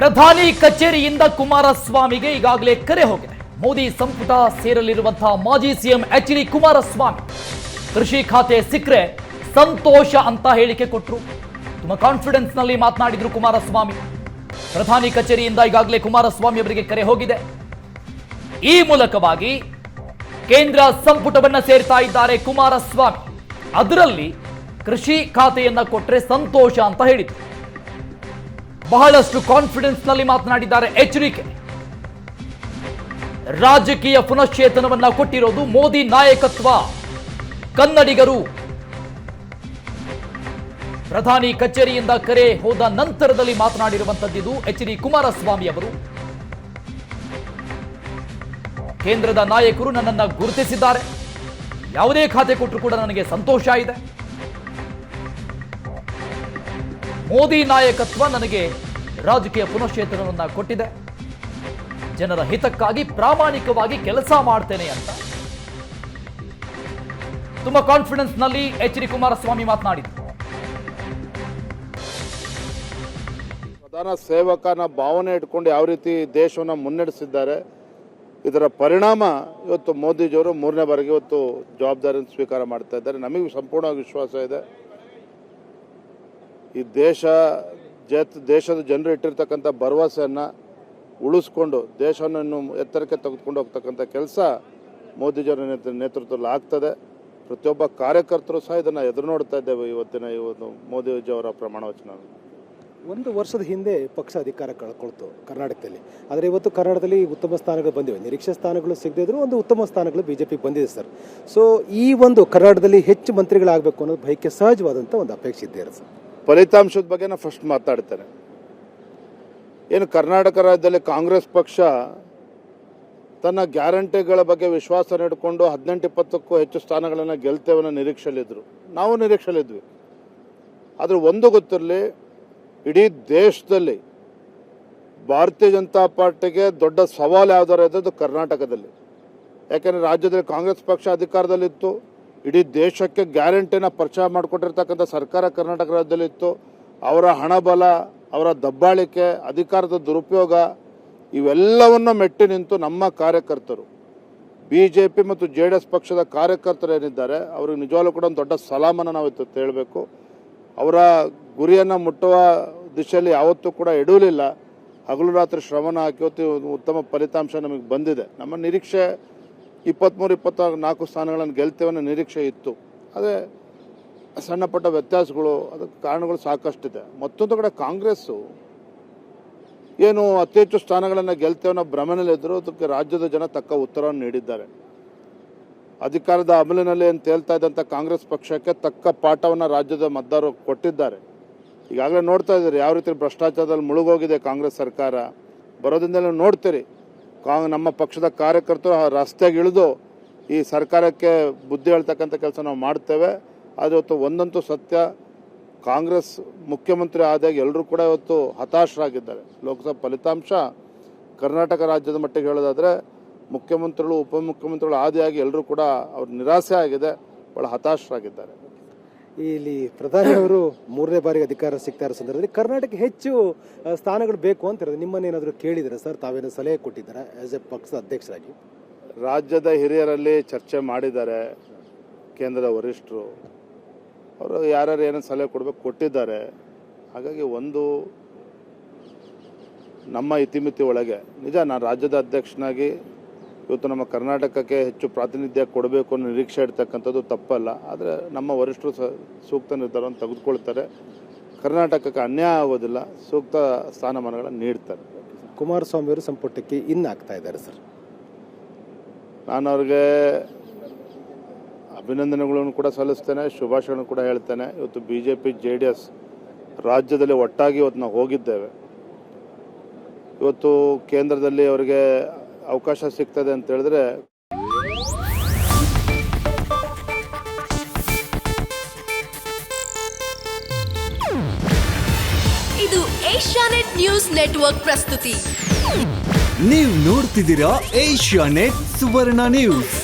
ಪ್ರಧಾನಿ ಕಚೇರಿಯಿಂದ ಕುಮಾರಸ್ವಾಮಿಗೆ ಈಗಾಗಲೇ ಕರೆ ಹೋಗಿದೆ. ಮೋದಿ ಸಂಪುಟ ಸೇರಲಿರುವಂತಹ ಮಾಜಿ ಸಿಎಂ ಎಚ್.ಡಿ. ಕುಮಾರಸ್ವಾಮಿ ಕೃಷಿ ಖಾತೆ ಸಿಕ್ಕರೆ ಸಂತೋಷ ಅಂತ ಹೇಳಿಕೆ ಕೊಟ್ಟರು. ತುಂಬಾ ಕಾನ್ಫಿಡೆನ್ಸ್ ನಲ್ಲಿ ಮಾತನಾಡಿದ್ರು ಕುಮಾರಸ್ವಾಮಿ. ಪ್ರಧಾನಿ ಕಚೇರಿಯಿಂದ ಈಗಾಗಲೇ ಕುಮಾರಸ್ವಾಮಿ ಅವರಿಗೆ ಕರೆ ಹೋಗಿದೆ. ಈ ಮೂಲಕವಾಗಿ ಕೇಂದ್ರ ಸಂಪುಟವನ್ನ ಸೇರ್ತಾ ಇದ್ದಾರೆ ಕುಮಾರಸ್ವಾಮಿ. ಅದರಲ್ಲಿ ಕೃಷಿ ಖಾತೆಯನ್ನ ಕೊಟ್ಟರೆ ಸಂತೋಷ ಅಂತ ಹೇಳಿದ್ರು. ಬಹಳಷ್ಟು ಕಾನ್ಫಿಡೆನ್ಸ್ ನಲ್ಲಿ ಮಾತನಾಡಿದ್ದಾರೆ ಎಚ್.ಡಿ.ಕೆ. ರಾಜಕೀಯ ಪುನಶ್ಚೇತನವನ್ನ ಕೊಟ್ಟಿರೋದು ಮೋದಿ ನಾಯಕತ್ವ. ಕನ್ನಡಿಗರು ಪ್ರಧಾನಿ ಕಚೇರಿಯಿಂದ ಕರೆ ಹೋದ ನಂತರದಲ್ಲಿ ಮಾತನಾಡಿರುವಂತದ್ದು ಎಚ್.ಡಿ. ಕುಮಾರಸ್ವಾಮಿ ಅವರು. ಕೇಂದ್ರದ ನಾಯಕರು ನನ್ನನ್ನು ಗುರುತಿಸಿದ್ದಾರೆ. ಯಾವುದೇ ಖಾತೆ ಕೊಟ್ಟರು ಕೂಡ ನನಗೆ ಸಂತೋಷ ಇದೆ. ಮೋದಿ ನಾಯಕತ್ವ ನನಗೆ ರಾಜಕೀಯ ಪುನಶ್ಚೇತನವನ್ನ ಕೊಟ್ಟಿದೆ. ಜನರ ಹಿತಕ್ಕಾಗಿ ಪ್ರಾಮಾಣಿಕವಾಗಿ ಕೆಲಸ ಮಾಡ್ತೇನೆ ಅಂತ ತುಂಬಾ ಕಾನ್ಫಿಡೆನ್ಸ್ ನಲ್ಲಿ ಎಚ್.ಡಿ. ಕುಮಾರಸ್ವಾಮಿ ಮಾತನಾಡಿದರು. ಪ್ರಧಾನ ಸೇವಕನ ಭಾವನೆ ಇಟ್ಕೊಂಡು ಯಾವ ರೀತಿ ದೇಶವನ್ನು ಮುನ್ನಡೆಸಿದ್ದಾರೆ, ಇದರ ಪರಿಣಾಮ ಇವತ್ತು ಮೋದಿಜಿಯವರು 3ನೇ ಬಾರಿಗೆ ಇವತ್ತು ಜವಾಬ್ದಾರಿಯನ್ನು ಸ್ವೀಕಾರ ಮಾಡ್ತಾ ಇದ್ದಾರೆ. ನಮಗೆ ಸಂಪೂರ್ಣವಾಗಿ ವಿಶ್ವಾಸ ಇದೆ, ಈ ದೇಶದ ಜನರು ಇಟ್ಟಿರ್ತಕ್ಕಂಥ ಭರವಸೆಯನ್ನು ಉಳಿಸ್ಕೊಂಡು ದೇಶವನ್ನು ಇನ್ನು ಎತ್ತರಕ್ಕೆ ತೆಗೆದುಕೊಂಡು ಹೋಗ್ತಕ್ಕಂಥ ಕೆಲಸ ಮೋದಿಜಿಯವರ ನೇತೃತ್ವದಲ್ಲಿ ಆಗ್ತದೆ. ಪ್ರತಿಯೊಬ್ಬ ಕಾರ್ಯಕರ್ತರು ಸಹ ಇದನ್ನು ಎದುರು ನೋಡ್ತಾ ಇದ್ದೇವೆ. ಇವತ್ತು ಮೋದಿಜಿಯವರ ಪ್ರಮಾಣ ವಚನ 1 ವರ್ಷದ ಹಿಂದೆ ಪಕ್ಷ ಅಧಿಕಾರ ಕಳ್ಕೊಳ್ತು ಕರ್ನಾಟಕದಲ್ಲಿ. ಆದರೆ ಇವತ್ತು ಕರ್ನಾಟಕದಲ್ಲಿ ಉತ್ತಮ ಸ್ಥಾನಗಳು ಬಂದಿವೆ. ನಿರೀಕ್ಷೆ ಸ್ಥಾನಗಳು ಸಿಗದೇ ಇದ್ರು ಒಂದು ಉತ್ತಮ ಸ್ಥಾನಗಳು ಬಿಜೆಪಿಗೆ ಬಂದಿದೆ ಸರ್. ಸೊ ಈ ಒಂದು ಕರ್ನಾಟಕದಲ್ಲಿ ಹೆಚ್ಚು ಮಂತ್ರಿಗಳಾಗಬೇಕು ಅನ್ನೋದು ಬಯಕೆ ಸಹಜವಾದಂಥ ಒಂದು ಅಪೇಕ್ಷೆ ಇದ್ದೀರಾ ಸರ್? ಫಲಿತಾಂಶದ ಬಗ್ಗೆ ನಾನು ಫಸ್ಟ್ ಮಾತಾಡ್ತೇನೆ. ಏನು ಕರ್ನಾಟಕ ರಾಜ್ಯದಲ್ಲಿ ಕಾಂಗ್ರೆಸ್ ಪಕ್ಷ ತನ್ನ ಗ್ಯಾರಂಟಿಗಳ ಬಗ್ಗೆ ವಿಶ್ವಾಸ ನೀಡಿಕೊಂಡು 18-20ಕ್ಕೂ ಹೆಚ್ಚು ಸ್ಥಾನಗಳನ್ನು ಗೆಲ್ತೇವನ್ನ ನಿರೀಕ್ಷೆಯಲ್ಲಿದ್ದರು. ನಾವು ನಿರೀಕ್ಷೆಯಲ್ಲಿದ್ವಿ. ಆದರೆ ಒಂದು ಗೊತ್ತಿರಲಿ, ಇಡೀ ದೇಶದಲ್ಲಿ ಭಾರತೀಯ ಜನತಾ ಪಾರ್ಟಿಗೆ ದೊಡ್ಡ ಸವಾಲು ಯಾವ್ದಾರು ಇದ್ದದ್ದು ಕರ್ನಾಟಕದಲ್ಲಿ. ಯಾಕೆಂದರೆ ರಾಜ್ಯದಲ್ಲಿ ಕಾಂಗ್ರೆಸ್ ಪಕ್ಷ ಅಧಿಕಾರದಲ್ಲಿತ್ತು. ಇಡೀ ದೇಶಕ್ಕೆ ಗ್ಯಾರಂಟಿನ ಪರಿಚಯ ಮಾಡಿಕೊಟ್ಟಿರ್ತಕ್ಕಂಥ ಸರ್ಕಾರ ಕರ್ನಾಟಕ ರಾಜ್ಯದಲ್ಲಿತ್ತು. ಅವರ ಹಣಬಲ, ಅವರ ದಬ್ಬಾಳಿಕೆ, ಅಧಿಕಾರದ ದುರುಪಯೋಗ ಇವೆಲ್ಲವನ್ನು ಮೆಟ್ಟಿ ನಿಂತು ನಮ್ಮ ಕಾರ್ಯಕರ್ತರು, BJP ಮತ್ತು JDS ಪಕ್ಷದ ಕಾರ್ಯಕರ್ತರು ಏನಿದ್ದಾರೆ ಅವ್ರಿಗೆ ನಿಜವಾಗ್ಲೂ ಕೂಡ ಒಂದು ದೊಡ್ಡ ಸಲಾಮನ್ನು ನಾವು ಇವತ್ತು ಹೇಳಬೇಕು. ಅವರ ಗುರಿಯನ್ನು ಮುಟ್ಟುವ ದಿಶೆಯಲ್ಲಿ ಯಾವತ್ತೂ ಕೂಡ ಎಡವಲಿಲ್ಲ. ಹಗಲು ರಾತ್ರಿ ಶ್ರಮನ ಹಾಕಿ ಇವತ್ತು ಉತ್ತಮ ಫಲಿತಾಂಶ ನಮಗೆ ಬಂದಿದೆ. ನಮ್ಮ ನಿರೀಕ್ಷೆ 23-24 ಸ್ಥಾನಗಳನ್ನು ಗೆಲ್ತೇವೆ ಅನ್ನೋ ನಿರೀಕ್ಷೆ ಇತ್ತು. ಅದೇ ಸಣ್ಣ ಪಟ್ಟ ವ್ಯತ್ಯಾಸಗಳು, ಅದಕ್ಕೆ ಕಾರಣಗಳು ಸಾಕಷ್ಟಿದೆ. ಮತ್ತೊಂದು ಕಡೆ ಕಾಂಗ್ರೆಸ್ಸು ಏನು ಅತಿ ಹೆಚ್ಚು ಸ್ಥಾನಗಳನ್ನು ಗೆಲ್ತೇವೆ ಅನ್ನೋ ಭ್ರಮೆನಲ್ಲಿದ್ದರು. ಅದಕ್ಕೆ ರಾಜ್ಯದ ಜನ ತಕ್ಕ ಉತ್ತರವನ್ನು ನೀಡಿದ್ದಾರೆ. ಅಧಿಕಾರದ ಅಮಲಿನಲ್ಲಿ ಅಂತ ಹೇಳ್ತಾ ಇದ್ದಂಥ ಕಾಂಗ್ರೆಸ್ ಪಕ್ಷಕ್ಕೆ ತಕ್ಕ ಪಾಠವನ್ನು ರಾಜ್ಯದ ಮತದಾರರು ಕೊಟ್ಟಿದ್ದಾರೆ. ಈಗಾಗಲೇ ನೋಡ್ತಾ ಇದ್ದೀರಿ ಯಾವ ರೀತಿ ಭ್ರಷ್ಟಾಚಾರದಲ್ಲಿ ಮುಳುಗೋಗಿದೆ ಕಾಂಗ್ರೆಸ್ ಸರ್ಕಾರ. ಬರೋದ್ರಿಂದಲೇ ನೋಡ್ತೀರಿ ನಮ್ಮ ಪಕ್ಷದ ಕಾರ್ಯಕರ್ತರು ರಸ್ತೆಗೆ ಇಳಿದು ಈ ಸರ್ಕಾರಕ್ಕೆ ಬುದ್ಧಿ ಹೇಳ್ತಕ್ಕಂಥ ಕೆಲಸ ನಾವು ಮಾಡ್ತೇವೆ. ಆದರೆ ಇವತ್ತು ಒಂದಂತೂ ಸತ್ಯ, ಕಾಂಗ್ರೆಸ್ ಮುಖ್ಯಮಂತ್ರಿ ಆದಾಗ ಎಲ್ಲರೂ ಕೂಡ ಇವತ್ತು ಹತಾಶರಾಗಿದ್ದಾರೆ. ಲೋಕಸಭಾ ಫಲಿತಾಂಶ ಕರ್ನಾಟಕ ರಾಜ್ಯದ ಮಟ್ಟಿಗೆ ಹೇಳೋದಾದರೆ ಮುಖ್ಯಮಂತ್ರಿಗಳು, ಉಪಮುಖ್ಯಮಂತ್ರಿಗಳು ಆದಿಯಾಗಿ ಎಲ್ಲರೂ ಕೂಡ ಅವ್ರ ನಿರಾಸೆ ಆಗಿದೆ, ಭಾಳ ಹತಾಶರಾಗಿದ್ದಾರೆ. ಇಲ್ಲಿ ಪ್ರಧಾನಿಯವರು 3ನೇ ಬಾರಿಗೆ ಅಧಿಕಾರ ಸಿಗ್ತಾ ಇರೋ ಸಂದರ್ಭದಲ್ಲಿ ಕರ್ನಾಟಕ ಹೆಚ್ಚು ಸ್ಥಾನಗಳು ಬೇಕು ಅಂತ ಇರೋದು ನಿಮ್ಮನ್ನೇನಾದರೂ ಕೇಳಿದರೆ ಸರ್? ತಾವೇನು ಸಲಹೆ ಕೊಟ್ಟಿದ್ದಾರೆ ಆಸ್ ಎ ಪಕ್ಷದ ಅಧ್ಯಕ್ಷರಾಗಿ? ರಾಜ್ಯದ ಹಿರಿಯರಲ್ಲಿ ಚರ್ಚೆ ಮಾಡಿದ್ದಾರೆ. ಕೇಂದ್ರದ ವರಿಷ್ಠರು ಅವರು ಯಾರ್ಯಾರು ಏನೋ ಸಲಹೆ ಕೊಡಬೇಕು ಕೊಟ್ಟಿದ್ದಾರೆ. ಹಾಗಾಗಿ ಒಂದು ನಮ್ಮ ಇತಿಮಿತಿ ಒಳಗೆ ನಿಜ ನಾನು ರಾಜ್ಯದ ಅಧ್ಯಕ್ಷನಾಗಿ ಇವತ್ತು ನಮ್ಮ ಕರ್ನಾಟಕಕ್ಕೆ ಹೆಚ್ಚು ಪ್ರಾತಿನಿಧ್ಯ ಕೊಡಬೇಕು ಅನ್ನೋ ನಿರೀಕ್ಷೆ ಇಡ್ತಕ್ಕಂಥದ್ದು ತಪ್ಪಲ್ಲ. ಆದರೆ ನಮ್ಮ ವರಿಷ್ಠರು ಸೂಕ್ತ ನಿರ್ಧಾರವನ್ನು ತೆಗೆದುಕೊಳ್ತಾರೆ. ಕರ್ನಾಟಕಕ್ಕೆ ಅನ್ಯಾಯ ಆಗೋದಿಲ್ಲ, ಸೂಕ್ತ ಸ್ಥಾನಮಾನಗಳನ್ನು ನೀಡ್ತಾರೆ. ಕುಮಾರಸ್ವಾಮಿ ಅವರು ಸಂಪುಟಕ್ಕೆ ಆಗ್ತಾ ಇದ್ದಾರೆ ಸರ್. ನಾನು ಅವ್ರಿಗೆ ಅಭಿನಂದನೆಗಳನ್ನು ಕೂಡ ಸಲ್ಲಿಸ್ತೇನೆ, ಶುಭಾಶಯಗಳನ್ನು ಕೂಡ ಹೇಳ್ತೇನೆ. ಇವತ್ತು BJP JDS ರಾಜ್ಯದಲ್ಲಿ ಒಟ್ಟಾಗಿ ಇವತ್ತು ನಾವು ಹೋಗಿದ್ದೇವೆ. ಇವತ್ತು ಕೇಂದ್ರದಲ್ಲಿ ಅವರಿಗೆ ಅವಕಾಶ ಸಿಗ್ತದೆ ಅಂತ ಹೇಳಿದ್ರೆ ಇದು ಏಷ್ಯಾನೆಟ್ ನ್ಯೂಸ್ ನೆಟ್ವರ್ಕ್ ಪ್ರಸ್ತುತಿ. ನೀವು ನೋಡ್ತಿದ್ದೀರಾ ಏಷ್ಯಾನೆಟ್ ಸುವರ್ಣ ನ್ಯೂಸ್.